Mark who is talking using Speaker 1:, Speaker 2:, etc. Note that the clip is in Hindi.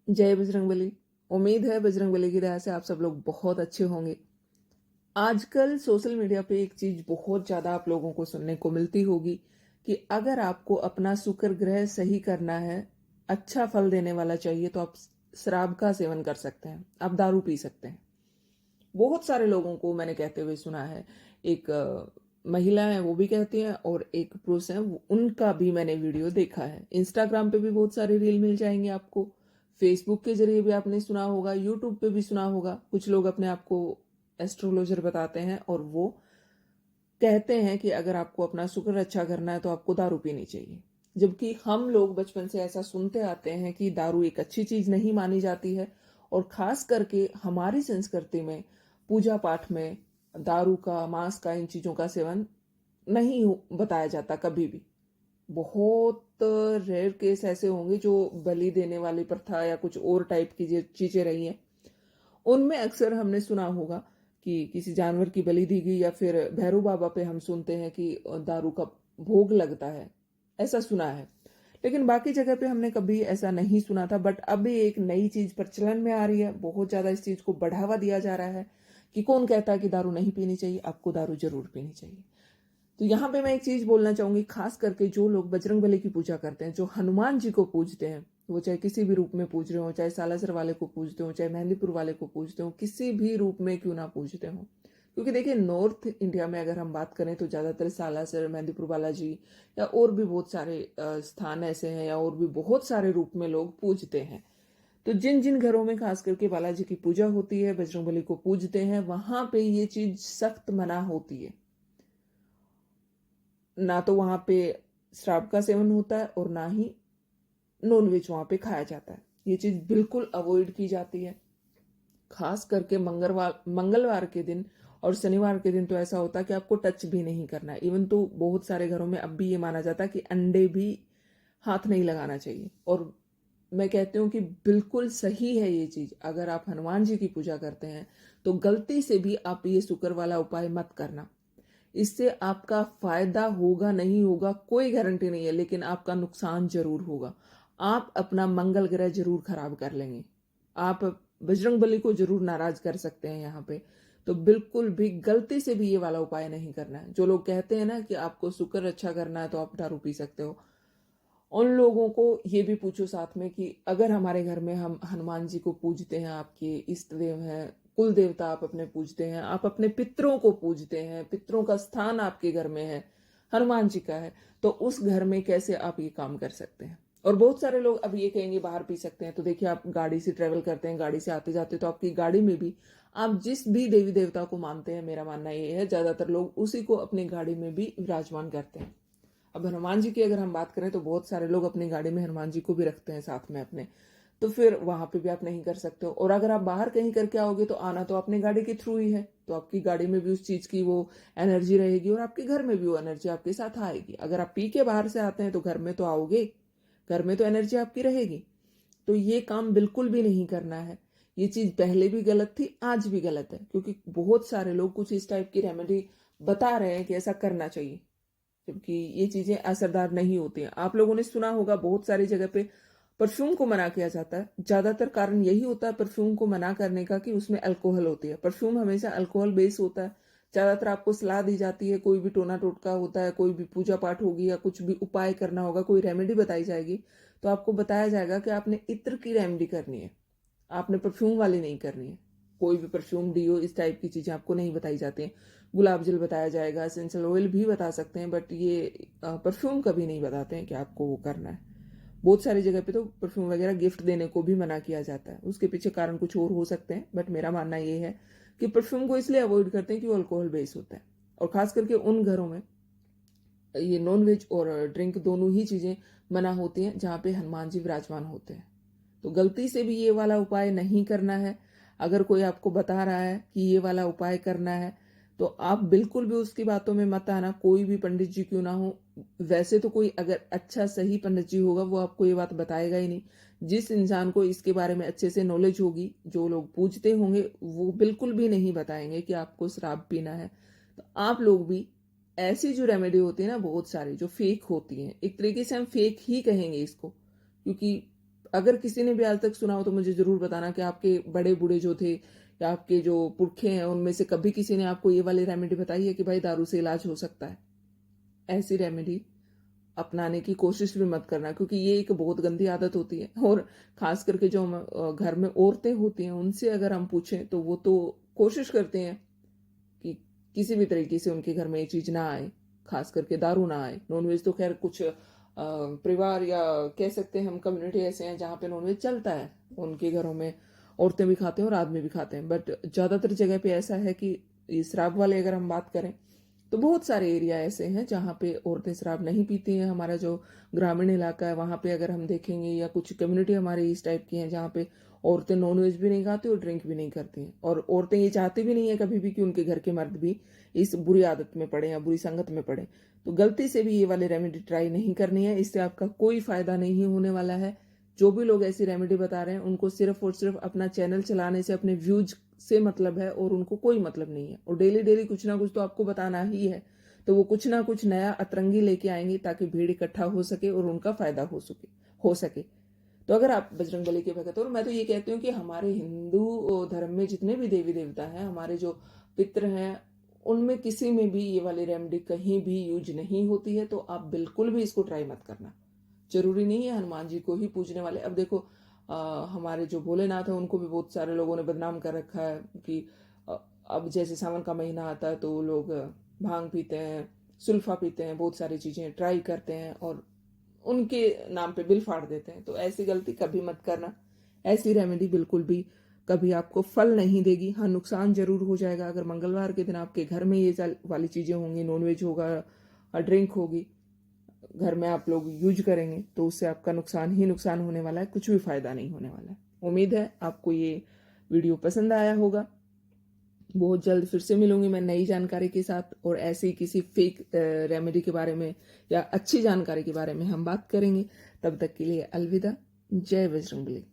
Speaker 1: जय बजरंगबली। उम्मीद है बजरंगबली की दया से आप सब लोग बहुत अच्छे होंगे। आजकल सोशल मीडिया पे एक चीज बहुत ज्यादा आप लोगों को सुनने को मिलती होगी कि अगर आपको अपना शुक्र ग्रह सही करना है, अच्छा फल देने वाला चाहिए, तो आप शराब का सेवन कर सकते हैं, आप दारू पी सकते हैं। बहुत सारे लोगों को मैंने कहते हुए सुना है। एक महिला है वो भी कहती हैं, और एक पुरुष है उनका भी मैंने वीडियो देखा है। इंस्टाग्राम पे भी बहुत सारे रील मिल जाएंगे आपको, फेसबुक के जरिए भी आपने सुना होगा, यूट्यूब पे भी सुना होगा। कुछ लोग अपने आप को एस्ट्रोलॉजर बताते हैं और वो कहते हैं कि अगर आपको अपना शुक्र अच्छा करना है तो आपको दारू पीनी चाहिए। जबकि हम लोग बचपन से ऐसा सुनते आते हैं कि दारू एक अच्छी चीज नहीं मानी जाती है, और खास करके हमारी संस्कृति में पूजा पाठ में दारू का, मांस का, इन चीजों का सेवन नहीं बताया जाता कभी भी। बहुत रेयर केस ऐसे होंगे जो बलि देने वाली प्रथा या कुछ और टाइप की जो चीजें रही हैं, उनमें अक्सर हमने सुना होगा कि किसी जानवर की बलि दी गई, या फिर भैरव बाबा पे हम सुनते हैं कि दारू का भोग लगता है, ऐसा सुना है। लेकिन बाकी जगह पे हमने कभी ऐसा नहीं सुना था। बट अभी एक नई चीज प्रचलन में आ रही है, बहुत ज्यादा इस चीज को बढ़ावा दिया जा रहा है कि कौन कहता है कि दारू नहीं पीनी चाहिए, आपको दारू जरूर पीनी चाहिए। तो यहाँ पे मैं एक चीज बोलना चाहूंगी, खास करके जो लोग बजरंग बली की पूजा करते हैं, जो हनुमान जी को पूजते हैं, वो चाहे किसी भी रूप में पूज रहे हो, चाहे सालासर वाले को पूजते हो, चाहे मेहंदीपुर वाले को पूजते हो, किसी भी रूप में क्यों ना पूजते हो। क्योंकि देखिए, नॉर्थ इंडिया में अगर हम बात करें तो ज्यादातर सालासर, मेहंदीपुर बालाजी या और भी बहुत सारे स्थान ऐसे हैं, या और भी बहुत सारे रूप में लोग पूजते हैं। तो जिन जिन घरों में खास करके बालाजी की पूजा होती है, बजरंगबली को पूजते हैं, वहां पे ये चीज सख्त मना होती है। ना तो वहां पे शराब का सेवन होता है, और ना ही नॉनवेज वहां पे खाया जाता है। ये चीज बिल्कुल अवॉइड की जाती है। खास करके मंगलवार मंगलवार के दिन और शनिवार के दिन तो ऐसा होता है कि आपको टच भी नहीं करना है। इवन तो बहुत सारे घरों में अब भी ये माना जाता है कि अंडे भी हाथ नहीं लगाना चाहिए। और मैं कहती हूँ कि बिल्कुल सही है ये चीज। अगर आप हनुमान जी की पूजा करते हैं तो गलती से भी आप ये शुक्र वाला उपाय मत करना। इससे आपका फायदा होगा नहीं होगा कोई गारंटी नहीं है, लेकिन आपका नुकसान जरूर होगा। आप अपना मंगल ग्रह जरूर खराब कर लेंगे। आप बजरंग बली को जरूर नाराज कर सकते हैं यहाँ पे। तो बिल्कुल भी गलती से भी ये वाला उपाय नहीं करना है। जो लोग कहते हैं ना कि आपको शुक्र अच्छा करना है तो आप दारू पी सकते हो, उन लोगों को ये भी पूछो साथ में कि अगर हमारे घर में हम हनुमान जी को पूजते हैं, आपके इष्ट देव हैं, कुल देवता आप अपने पूजते हैं, आप अपने पितरों को पूजते हैं, पितरों का स्थान आपके घर में है, हनुमान जी का है, तो उस घर में कैसे आप ये काम कर सकते हैं। और बहुत सारे लोग अब ये कहेंगे बाहर पी सकते हैं। तो देखिए, आप गाड़ी से ट्रेवल करते हैं, गाड़ी से आते जाते, तो आपकी गाड़ी में भी आप जिस भी देवी देवता को मानते हैं, मेरा मानना ये है ज्यादातर लोग उसी को अपनी गाड़ी में भी विराजमान करते हैं। अब हनुमान जी की अगर हम बात करें तो बहुत सारे लोग अपनी गाड़ी में हनुमान जी को भी रखते हैं साथ में अपने। तो फिर वहां पे भी आप नहीं कर सकते हो। और अगर आप बाहर कहीं करके आओगे तो आना तो अपने गाड़ी के थ्रू ही है, तो आपकी गाड़ी में भी उस चीज की वो एनर्जी रहेगी, और आपके घर में भी वो एनर्जी आपके साथ आएगी। अगर आप पी के बाहर से आते हैं तो घर में तो आओगे, घर में तो एनर्जी आपकी रहेगी। तो ये काम बिल्कुल भी नहीं करना है। ये चीज पहले भी गलत थी, आज भी गलत है, क्योंकि बहुत सारे लोग कुछ इस टाइप की रेमेडी बता रहे हैं कि ऐसा करना चाहिए, जबकि ये चीजें असरदार नहीं होती हैं। आप लोगों ने सुना होगा बहुत सारी जगह पे परफ्यूम को मना किया जाता है। ज्यादातर कारण यही होता है परफ्यूम को मना करने का कि उसमें अल्कोहल होती है। परफ्यूम हमेशा अल्कोहल बेस होता है। ज्यादातर आपको सलाह दी जाती है, कोई भी टोना टोटका होता है, कोई भी पूजा पाठ होगी या कुछ भी उपाय करना होगा, कोई रेमेडी बताई जाएगी, तो आपको बताया जाएगा कि आपने इत्र की रेमेडी करनी है, आपने परफ्यूम वाली नहीं करनी है। कोई भी परफ्यूम, डीओ, इस टाइप की चीजें आपको नहीं बताई जाती हैं। गुलाब जल बताया जाएगा, एसेंशियल ऑयल भी बता सकते हैं, बट ये परफ्यूम कभी नहीं बताते हैं कि आपको वो करना है। बहुत सारी जगह पे तो परफ्यूम वगैरह गिफ्ट देने को भी मना किया जाता है। उसके पीछे कारण कुछ और हो सकते हैं, बट मेरा मानना ये है कि परफ्यूम को इसलिए अवॉइड करते हैं कि वो अल्कोहल बेस होता है। और खास करके उन घरों में ये नॉन वेज और ड्रिंक दोनों ही चीजें मना होती हैं जहाँ पे हनुमान जी विराजमान होते हैं। तो गलती से भी ये वाला उपाय नहीं करना है। अगर कोई आपको बता रहा है कि ये वाला उपाय करना है, तो आप बिल्कुल भी उसकी बातों में मत आना, कोई भी पंडित जी क्यों ना हो। वैसे तो कोई अगर अच्छा सही पंडित जी होगा वो आपको ये बात बताएगा ही नहीं। जिस इंसान को इसके बारे में अच्छे से नॉलेज होगी, जो लोग पूछते होंगे, वो बिल्कुल भी नहीं बताएंगे कि आपको शराब पीना है। तो आप लोग भी ऐसी जो रेमेडी होती है ना, बहुत सारी जो फेक होती हैं, एक तरीके से हम फेक ही कहेंगे इसको, क्योंकि अगर किसी ने भी आज तक सुना हो तो मुझे ज़रूर बताना कि आपके बड़े बूढ़े जो थे या आपके जो पुरखे हैं उनमें से कभी किसी ने आपको ये वाली रेमेडी बताई है कि भाई दारू से इलाज हो सकता है। ऐसी रेमेडी अपनाने की कोशिश भी मत करना, क्योंकि ये एक बहुत गंदी आदत होती है। और खास करके जो घर में औरतें होती हैं उनसे अगर हम पूछें तो वो तो कोशिश करते हैं कि किसी भी तरीके से उनके घर में ये चीज़ ना आए, खास करके दारू ना आए। नॉनवेज तो खैर कुछ परिवार या कह सकते हैं हम कम्युनिटी ऐसे हैं जहाँ पे नॉनवेज चलता है, उनके घरों में औरतें भी खाते हैं और आदमी भी खाते हैं। बट ज़्यादातर जगह पे ऐसा है कि शराब वाले अगर हम बात करें तो बहुत सारे एरिया ऐसे हैं जहाँ पे औरतें शराब नहीं पीती हैं। हमारा जो ग्रामीण इलाका है वहाँ पे अगर हम देखेंगे, या कुछ कम्युनिटी हमारी इस टाइप की हैं जहाँ पे औरतें नॉनवेज भी नहीं खाती और ड्रिंक भी नहीं करती हैं। और औरतें ये चाहती भी नहीं है कभी भी कि उनके घर के मर्द भी इस बुरी आदत में पड़े या बुरी संगत में पड़े। तो गलती से भी ये वाली रेमेडी ट्राई नहीं करनी है, इससे आपका कोई फायदा नहीं होने वाला है। जो भी लोग ऐसी रेमेडी बता रहे हैं उनको सिर्फ और सिर्फ अपना चैनल चलाने से, अपने व्यूज से मतलब है, और उनको कोई मतलब नहीं है। और डेली डेली कुछ ना कुछ तो आपको बताना ही है, तो वो कुछ ना कुछ नया अतरंगी लेके आएंगे ताकि भीड़ इकट्ठा हो सके और उनका फायदा हो सके। तो अगर आप बजरंगबली के भगत हो, और मैं तो ये कहती हूँ कि हमारे हिंदू धर्म में जितने भी देवी देवता हैं, हमारे जो पितृ हैं, उनमें किसी में भी ये वाली रेमेडी कहीं भी यूज नहीं होती है। तो आप बिल्कुल भी इसको ट्राई मत करना। जरूरी नहीं है हनुमान जी को ही पूजने वाले। अब देखो हमारे जो भोलेनाथ है उनको भी बहुत सारे लोगों ने बदनाम कर रखा है कि अब जैसे सावन का महीना आता है तो लोग भांग पीते हैं, सुल्फा पीते हैं, बहुत सारी चीजें ट्राई करते हैं और उनके नाम पे बिल फाड़ देते हैं। तो ऐसी गलती कभी मत करना। ऐसी रेमेडी बिल्कुल भी कभी आपको फल नहीं देगी। हाँ, नुकसान जरूर हो जाएगा। अगर मंगलवार के दिन आपके घर में ये वाली चीजें होंगी, नॉनवेज होगा, ड्रिंक होगी, घर में आप लोग यूज करेंगे, तो उससे आपका नुकसान ही नुकसान होने वाला है, कुछ भी फायदा नहीं होने वाला है। उम्मीद है आपको ये वीडियो पसंद आया होगा। बहुत जल्द फिर से मिलूंगी मैं नई जानकारी के साथ, और ऐसी किसी फेक रेमेडी के बारे में या अच्छी जानकारी के बारे में हम बात करेंगे। तब तक के लिए अलविदा। जय बजरंगबली।